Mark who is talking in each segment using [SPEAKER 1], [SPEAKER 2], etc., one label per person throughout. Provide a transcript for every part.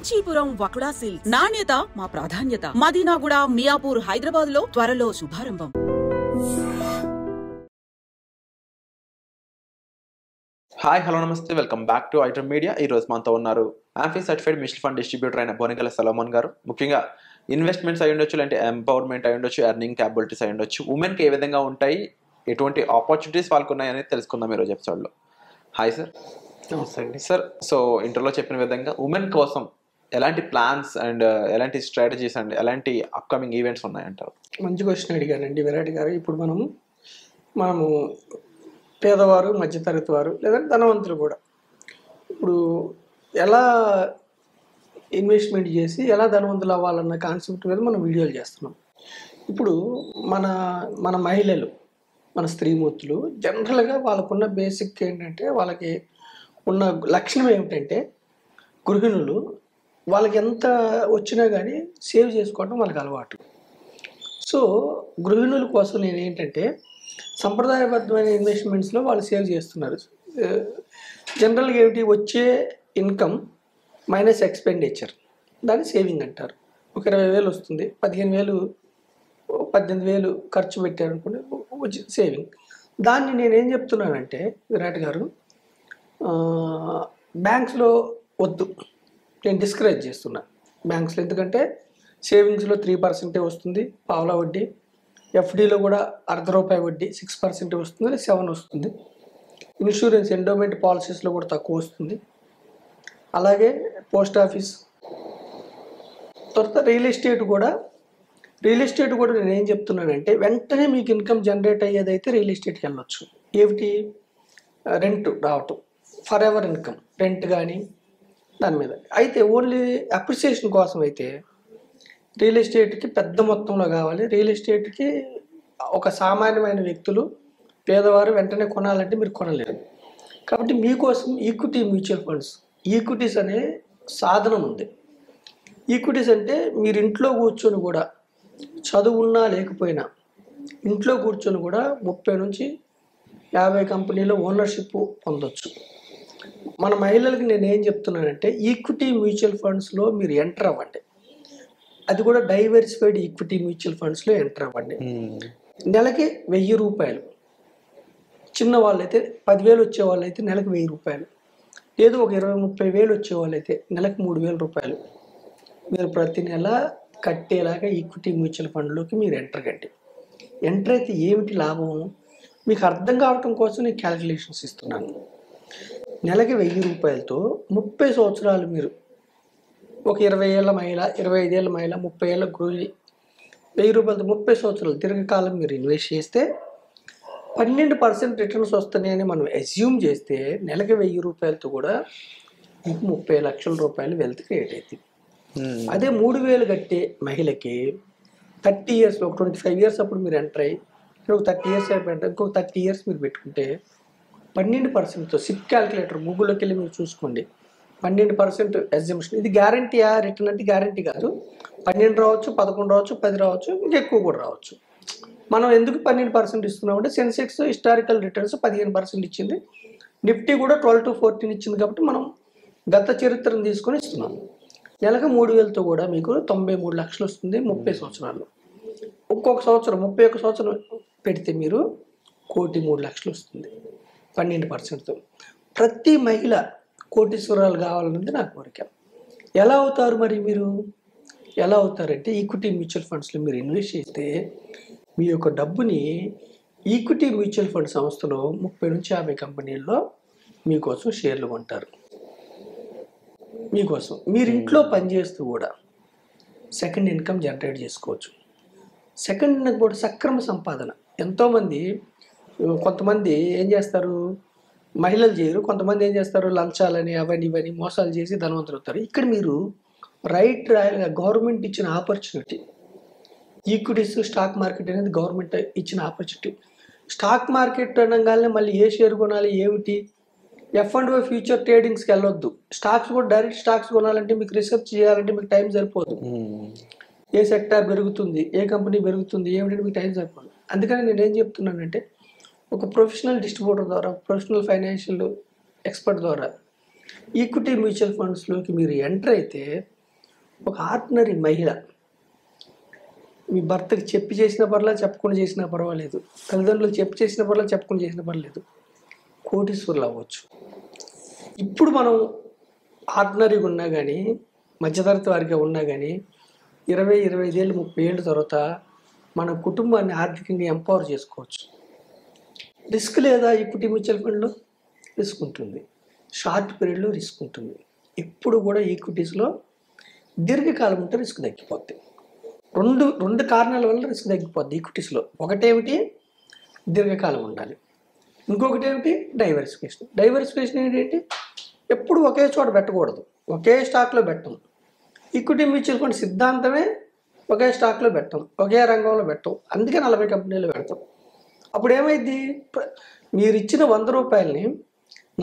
[SPEAKER 1] Kanchipuram వకుడా silks నాణ్యత మా ప్రాధాన్యత. మదీనాగూడ, మియాపూర్, హైదరాబాద్ లో త్వరలో శుభారంభం.
[SPEAKER 2] హాయ్, హలో, నమస్తే, welcome back to item media. ఈ రోజు మనతో ఉన్నారు amphi certified mutual fund distributor అయిన బోనిగల సలోమన్ గారు. ముఖ్యంగా ఇన్వెస్ట్మెంట్స్ అయి ఉండొచ్చు, లేదంటే ఎంపవర్మెంట్ అయి ఉండొచ్చు, ఎర్నింగ్ క్యాపబిలిటీస్ అయి ఉండొచ్చు, ఉమెన్కి ఏ విధంగా ఉంటాయి, ఎటువంటి ఆపర్చునిటీస్ వాళ్ళకు ఉన్నాయని తెలుసుకుందాం ఈరోజు ఎపిసోడ్లో. Hi sir.
[SPEAKER 3] నమస్తే అండి.
[SPEAKER 2] సార్, సో ఇంటర్లో చెప్పిన విధంగా ఉమెన్ కోసం ఎలాంటి ప్లాన్స్ అండ్ ఎలాంటి స్ట్రాటజీస్ అండ్ ఎలాంటి అప్కమింగ్ ఈవెంట్స్ ఉన్నాయంటారు?
[SPEAKER 3] మంచి క్వశ్చన్ అడిగారండి విరాట్ గారు. ఇప్పుడు మనము పేదవారు, మధ్యతరగతి వారు, లేదంటే ధనవంతులు కూడా ఇప్పుడు ఎలా ఇన్వెస్ట్మెంట్ చేసి ఎలా ధనవంతులు అవ్వాలన్న కాన్సెప్ట్ మీద మనం వీడియోలు చేస్తున్నాం. ఇప్పుడు మన మహిళలు, మన స్త్రీమూర్తులు జనరల్గా వాళ్ళకున్న బేసిక్ ఏంటంటే, వాళ్ళకి ఉన్న లక్షణం ఏమిటంటే, గృహిణులు వాళ్ళకి ఎంత వచ్చినా కానీ సేవ్ చేసుకోవడం వాళ్ళకి అలవాటు. సో గృహిణుల కోసం నేను ఏంటంటే, సంప్రదాయబద్ధమైన ఇన్వెస్ట్మెంట్స్లో వాళ్ళు సేవ్ చేస్తున్నారు. జనరల్గా ఏమిటి, వచ్చే ఇన్కమ్ మైనస్ ఎక్స్పెండిచర్, దాన్ని సేవింగ్ అంటారు. ఒక 20,000 వస్తుంది, 15,000 18,000 ఖర్చు పెట్టారనుకోండి, వచ్చి సేవింగ్. దాన్ని నేనేం చెప్తున్నానంటే విరాట్ గారు, బ్యాంక్స్లో వద్దు, నేను డిస్కరేజ్ చేస్తున్నా బ్యాంక్స్లో. ఎందుకంటే సేవింగ్స్లో 3% వస్తుంది, పావలా వడ్డీ. ఎఫ్డీలో కూడా ₹0.5 వడ్డీ, 6% వస్తుంది, 7 వస్తుంది. ఇన్సూరెన్స్ ఎండోమెంట్ పాలసీస్లో కూడా తక్కువ వస్తుంది. అలాగే పోస్ట్ ఆఫీస్, తర్వాత రియల్ ఎస్టేట్ కూడా నేను ఏం చెప్తున్నానంటే, వెంటనే మీకు ఇన్కమ్ జనరేట్ అయ్యేదైతే రియల్ ఎస్టేట్కి వెళ్ళొచ్చు. ఏమిటి, రెంట్ రావటం, ఫర్ ఎవర్ ఇన్కమ్, రెంట్ కానీ దాని మీద. అయితే ఓన్లీ అప్రిసియేషన్ కోసం అయితే రియల్ ఎస్టేట్కి పెద్ద మొత్తంలో కావాలి. రియల్ ఎస్టేట్కి ఒక సామాన్యమైన వ్యక్తులు, పేదవారు వెంటనే కొనాలంటే మీరు కొనలేరు. కాబట్టి మీకోసం ఈక్విటీ మ్యూచువల్ ఫండ్స్, ఈక్విటీస్ అనే సాధనం ఉంది. ఈక్విటీస్ అంటే మీరు ఇంట్లో కూర్చొని కూడా, చదువున్నా లేకపోయినా ఇంట్లో కూర్చొని కూడా 30 నుంచి 50 కంపెనీలో ఓనర్షిప్ పొందొచ్చు. మన మహిళలకి నేను ఏం చెప్తున్నానంటే, ఈక్విటీ మ్యూచువల్ ఫండ్స్లో మీరు ఎంటర్ అవ్వండి. అది కూడా డైవర్సిఫైడ్ ఈక్విటీ మ్యూచువల్ ఫండ్స్లో ఎంటర్ అవ్వండి. నెలకి ₹1,000, చిన్న వాళ్ళైతే 10,000 వచ్చే వాళ్ళైతే నెలకు ₹1,000, లేదు ఒక 20-30 వేలు వచ్చే వాళ్ళైతే నెలకు ₹3,000 మీరు ప్రతి నెల కట్టేలాగా ఈక్విటీ మ్యూచువల్ ఫండ్లోకి మీరు ఎంటర్ కండి. ఎంటర్ అయితే ఏమిటి లాభం మీకు అర్థం కావటం కోసం నేను క్యాలిక్యులేషన్స్ ఇస్తున్నాను. నెలకి ₹1,000తో 30 సంవత్సరాలు మీరు, ఒక 20 ఏళ్ళ మహిళ, 25 ఏళ్ళ మహిళ, 30 ఏళ్ళ గృహిణి, ₹1,000తో 30 సంవత్సరాలు దీర్ఘకాలం మీరు ఇన్వెస్ట్ చేస్తే 12% రిటర్న్స్ వస్తున్నాయని మనం అజ్యూమ్ చేస్తే, నెలకి ₹1,000తో కూడా మీకు ₹30 లక్షల వెల్త్ క్రియేట్ అవుతుంది. అదే 3,000 కట్టే మహిళకి 30 ఇయర్స్, ఒక 25 ఇయర్స్ అప్పుడు మీరు ఎంటర్ అయ్యి, ఒక 30 ఇయర్స్ అయిపోయింటే ఇంకొక 30 ఇయర్స్ మీరు పెట్టుకుంటే 12%తో, సిప్ క్యాలిక్యులేటర్ గూగుల్లోకి వెళ్ళి మీరు చూసుకోండి, 12% అజ్యూమ్షన్. ఇది గ్యారంటీయా? రిటర్న్ అంటే గ్యారంటీ కాదు. 12 రావచ్చు, 11 రావచ్చు, 10 రావచ్చు, ఇంకెక్కువ కూడా రావచ్చు. మనం ఎందుకు 12% ఇస్తున్నామంటే, సెన్సెక్స్ హిస్టారికల్ రిటర్న్స్ 15% ఇచ్చింది, నిఫ్టీ కూడా 12 to 14 ఇచ్చింది. కాబట్టి మనం గత చరిత్రను తీసుకొని ఇస్తున్నాము. నెలకు 3,000తో కూడా మీకు 93 లక్షలు వస్తుంది 30 సంవత్సరాలు. ఒక్కొక్క సంవత్సరం 31 సంవత్సరం పెడితే మీరు 1,03,00,000 వస్తుంది 12%తో. ప్రతి మహిళ కోటీశ్వరాలు కావాలన్నది నా కోరిక. ఎలా అవుతారు మరి మీరు? ఎలా అవుతారంటే, ఈక్విటీ మ్యూచువల్ ఫండ్స్లో మీరు ఇన్వెస్ట్ చేస్తే మీ యొక్క డబ్బుని ఈక్విటీ మ్యూచువల్ ఫండ్ సంస్థలో 30 నుంచి 50 కంపెనీల్లో మీకోసం షేర్లు కొంటారు. మీకోసం మీరు ఇంట్లో పనిచేస్తూ కూడా సెకండ్ ఇన్కమ్ జనరేట్ చేసుకోవచ్చు. సెకండ్ ఇన్కమ్ కూడా సక్రమ సంపాదన. ఎంతోమంది, కొంతమంది ఏం చేస్తారు, మహిళలు చేయరు, కొంతమంది ఏం చేస్తారు, లంచాలని అవన్నీ ఇవన్నీ మోసాలు చేసి ధనవంతులు అవుతారు. ఇక్కడ మీరు రైట్ రాయల్గా గవర్నమెంట్ ఇచ్చిన ఆపర్చునిటీ, ఈక్విటీస్, స్టాక్ మార్కెట్ అనేది గవర్నమెంట్ ఇచ్చిన ఆపర్చునిటీ. స్టాక్ మార్కెట్ అనగానే మళ్ళీ ఏ షేర్ కొనాలి, ఏమిటి, F&O ఫ్యూచర్ ట్రేడింగ్స్కి వెళ్ళొద్దు. స్టాక్స్ కూడా డైరెక్ట్ స్టాక్స్ కొనాలంటే మీకు రీసెర్చ్ చేయాలంటే మీకు టైం సరిపోదు. ఏ సెక్టార్ పెరుగుతుంది, ఏ కంపెనీ పెరుగుతుంది, ఏమిటంటే మీకు టైం సరిపోదు. అందుకని నేనేం చెప్తున్నానంటే, ఒక ప్రొఫెషనల్ డిస్ట్రిబ్యూటర్ ద్వారా, ప్రొఫెషనల్ ఫైనాన్షియల్ ఎక్స్పర్ట్ ద్వారా ఈక్విటీ మ్యూచువల్ ఫండ్స్లోకి మీరు ఎంటర్ అయితే ఒక ఆర్డినరీ మహిళ మీ భర్తకి చెప్పి చేసిన పర్లేదు, చెప్పకుండా చేసినా పర్వాలేదు, తల్లిదండ్రులకు చెప్పి చేసిన పర్లేదు, చెప్పకుండా చేసిన పర్లేదు, కోటీశ్వరులు అవ్వచ్చు. ఇప్పుడు మనం ఆర్డినరీగా ఉన్నా కానీ, మధ్యతరగతి వారిగా ఉన్నా కానీ 20-25 ఏళ్ళు 30 ఏళ్ళ తర్వాత మన కుటుంబాన్ని ఆర్థికంగా ఎంపవర్ చేసుకోవచ్చు. రిస్క్ లేదా ఈక్విటీ మ్యూచువల్ ఫండ్లో? రిస్క్ ఉంటుంది. షార్ట్ పీరియడ్లో రిస్క్ ఉంటుంది. ఎప్పుడు కూడా ఈక్విటీస్లో దీర్ఘకాలం ఉంటే రిస్క్ తగ్గిపోద్ది. రెండు కారణాల వల్ల రిస్క్ తగ్గిపోద్ది ఈక్విటీస్లో. ఒకటేమిటి, దీర్ఘకాలం ఉండాలి. ఇంకొకటి ఏమిటి, డైవర్సిఫికేషన్. డైవర్సిఫికేషన్ ఏంటి, ఎప్పుడు ఒకే చోట పెట్టకూడదు, ఒకే స్టాక్లో పెట్టం. ఈక్విటీ మ్యూచువల్ ఫండ్ సిద్ధాంతమే ఒకే స్టాక్లో పెట్టం, ఒకే రంగంలో పెట్టం. అందుకే 40 కంపెనీలు పెడతాం. అప్పుడు ఏమైంది, మీరు ఇచ్చిన 100 రూపాయలని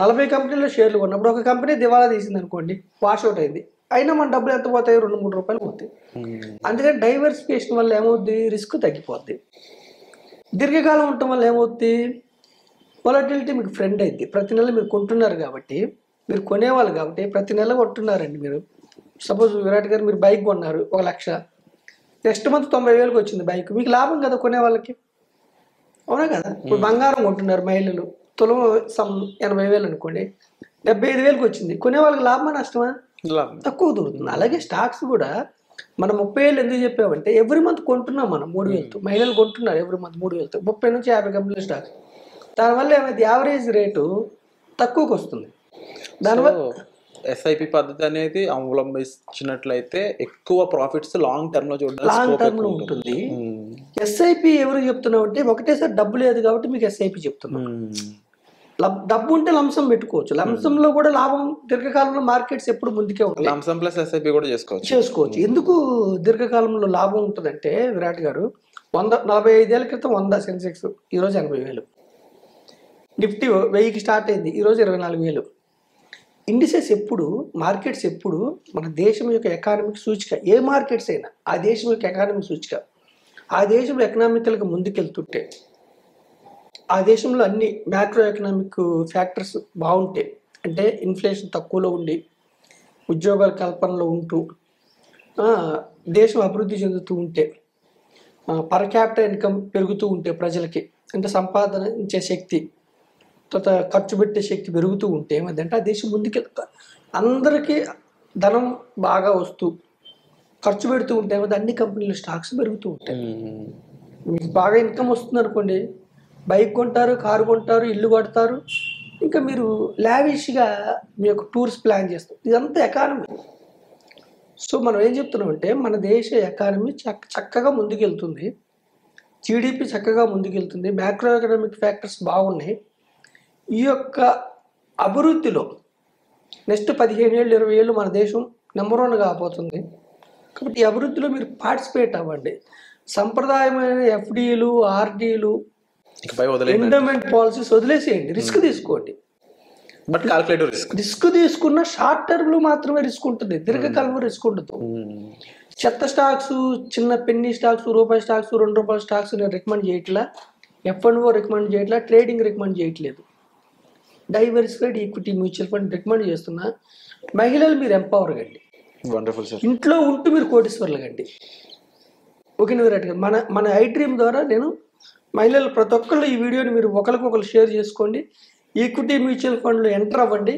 [SPEAKER 3] 40 కంపెనీల్లో షేర్లు కొన్నప్పుడు ఒక కంపెనీ దివాలా తీసింది అనుకోండి, వాషౌట్ అయింది, అయినా మన డబ్బులు ఎంత పోతాయి, 2-3 రూపాయలు పోతాయి. అందుకని డైవర్సిఫికేషన్ వల్ల ఏమవుద్ది, రిస్క్ తగ్గిపోద్ది. దీర్ఘకాలం ఉండటం వల్ల ఏమవుద్ది, వాలటిలిటీ మీకు ఫ్రెండ్ అయింది. ప్రతి నెల మీరు కొంటున్నారు కాబట్టి, మీరు కొనేవాళ్ళు కాబట్టి ప్రతి నెల కొంటున్నారండి. మీరు సపోజ్ విరాట్ గారు మీరు బైక్ కొన్నారు 1 లక్ష, నెక్స్ట్ మంత్ 90,000కి వచ్చింది బైక్, మీకు లాభం కదా కొనే వాళ్ళకి, అవునా కదా? ఇప్పుడు బంగారం కొంటున్నారు మహిళలు, తులం 80,000 అనుకోండి, 75,000కి వచ్చింది, కొనే వాళ్ళకి లాభమా నష్టమా? తక్కువ దొరుకుతుంది. అలాగే స్టాక్స్ కూడా మనం 30 ఏళ్ళు ఎందుకు చెప్పామంటే ఎవ్రీ మంత్ కొంటున్నాం మనం 3,000తో, మహిళలు కొంటున్నారు ఎవ్రీ మంత్ 3,000తో, 30 నుంచి 50 కంపెనీల స్టాక్స్. దానివల్ల ఏమైంది, యావరేజ్ రేటు తక్కువకి వస్తుంది. దానివల్ల
[SPEAKER 2] ఎస్ఐపి పద్ధతి అనేది అవలంబించినట్లయితే ఎక్కువ ప్రాఫిట్స్ లాంగ్ టర్మ్ లో
[SPEAKER 3] లాంగ్ టర్మ్ లో ఉంటుంది. ఎస్ఐపి ఎవరు చెప్తున్నావు అంటే ఒకటేసారి డబ్బు లేదు కాబట్టి మీకు ఎస్ఐపి చెప్తున్నాం. డబ్బు ఉంటే లంసం పెట్టుకోవచ్చు, లంసంలో కూడా లాభం దీర్ఘకాలంలో మార్కెట్స్ ఎప్పుడు ముందుకే ఉంటాయి.
[SPEAKER 2] లంసం ప్లస్ ఎస్ఐపి కూడా చేసుకోవచ్చు.
[SPEAKER 3] ఎందుకు దీర్ఘకాలంలో లాభం ఉంటుందంటే విరాట్ గారు 45 ఏళ్ల క్రితం 100 సెన్సెక్స్, ఈరోజు 80,000. నిఫ్టీ 1000కి స్టార్ట్ అయింది, ఈరోజు 24,000. ఇండిసెస్ ఎప్పుడు, మార్కెట్స్ ఎప్పుడు మన దేశం యొక్క ఎకానమిక్ సూచిక. ఏ మార్కెట్స్ అయినా ఆ దేశం యొక్క ఎకానమిక్ సూచిక. ఆ దేశం ఎకనామికల్గా ముందుకెళ్తుంటే, ఆ దేశంలో అన్ని మ్యాక్రో ఎకనామిక్ ఫ్యాక్టర్స్ బాగుంటాయి, అంటే ఇన్ఫ్లేషన్ తక్కువలో ఉండి, ఉద్యోగాల కల్పనలో ఉంటూ, దేశం అభివృద్ధి చెందుతూ ఉంటే, పర్ క్యాపిటల్ ఇన్కమ్ పెరుగుతూ ఉంటే ప్రజలకి, అంటే సంపాదించే శక్తి, తర్వాత ఖర్చు పెట్టే శక్తి పెరుగుతూ ఉంటే ఏమైందంటే ఆ దేశం ముందుకెళ్తా, అందరికీ ధనం బాగా వస్తూ ఖర్చు పెడుతూ ఉంటే ఏమైంది, అన్ని కంపెనీల స్టాక్స్ పెరుగుతూ ఉంటాయి. మీకు బాగా ఇన్కమ్ వస్తుంది అనుకోండి, బైక్ కొంటారు, కారు కొంటారు, ఇల్లు కడతారు, ఇంకా మీరు లావిష్గా మీ యొక్క టూర్స్ ప్లాన్ చేస్తారు. ఇదంతా ఎకానమీ. సో మనం ఏం చెప్తున్నామంటే మన దేశ ఎకానమీ చక్కగా ముందుకెళ్తుంది, జీడిపి చక్కగా ముందుకెళ్తుంది, మ్యాక్రో ఎకనామిక్ ఫ్యాక్టర్స్ బాగున్నాయి. ఈ యొక్క అభివృద్ధిలో నెక్స్ట్ 15 ఏళ్ళు 20 ఏళ్ళు మన దేశం నెంబర్ 1 కాబోతుంది. కాబట్టి ఈ అభివృద్ధిలో మీరు పార్టిసిపేట్ అవ్వండి. సంప్రదాయమైన ఎఫ్డీలు, ఆర్డీలు, ఎండోమెంట్ పాలసీస్ వదిలేసేయండి, రిస్క్ తీసుకోండి.
[SPEAKER 2] బట్ కాల్కులేటివ్
[SPEAKER 3] రిస్క్ తీసుకున్న షార్ట్ టర్మ్ లో మాత్రమే రిస్క్ ఉంటుంది, దీర్ఘకాలంలో రిస్క్ ఉండదు. చెత్త స్టాక్స్, చిన్న పెన్నీ స్టాక్స్, రూపాయి స్టాక్స్, 2 రూపాయల స్టాక్స్ నేను రికమెండ్ చేయట్లా, F&O రికమెండ్ చేయట్లా, ట్రేడింగ్ రికమెండ్ చేయట్లేదు. Diversified equity mutual fund recommend చేస్తున్నా. మహిళలు మీరు ఎంపవర్ కండి, ఇంట్లో ఉంటూ మీరు కోటీశ్వర్లు కండి. ఓకేనా విరాట్ గారు? మన ఐ డ్రీమ్ ద్వారా నేను మహిళలు ప్రతి ఒక్కళ్ళు ఈ వీడియోని మీరు ఒకరికొకరు షేర్ చేసుకోండి. ఈక్విటీ మ్యూచువల్ ఫండ్లో ఎంటర్ అవ్వండి.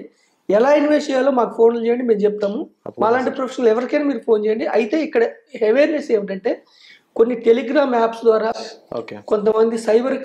[SPEAKER 3] ఎలా ఇన్వెస్ట్ చేయాలో మాకు ఫోన్లు చేయండి, మేము చెప్తాము. మాలాంటి ప్రొఫెషనల్ ఎవరికైనా మీరు ఫోన్ చేయండి. అయితే ఇక్కడ అవేర్నెస్ ఏమిటంటే కొన్ని టెలిగ్రామ్ యాప్స్ ద్వారా కొంతమంది సైబర్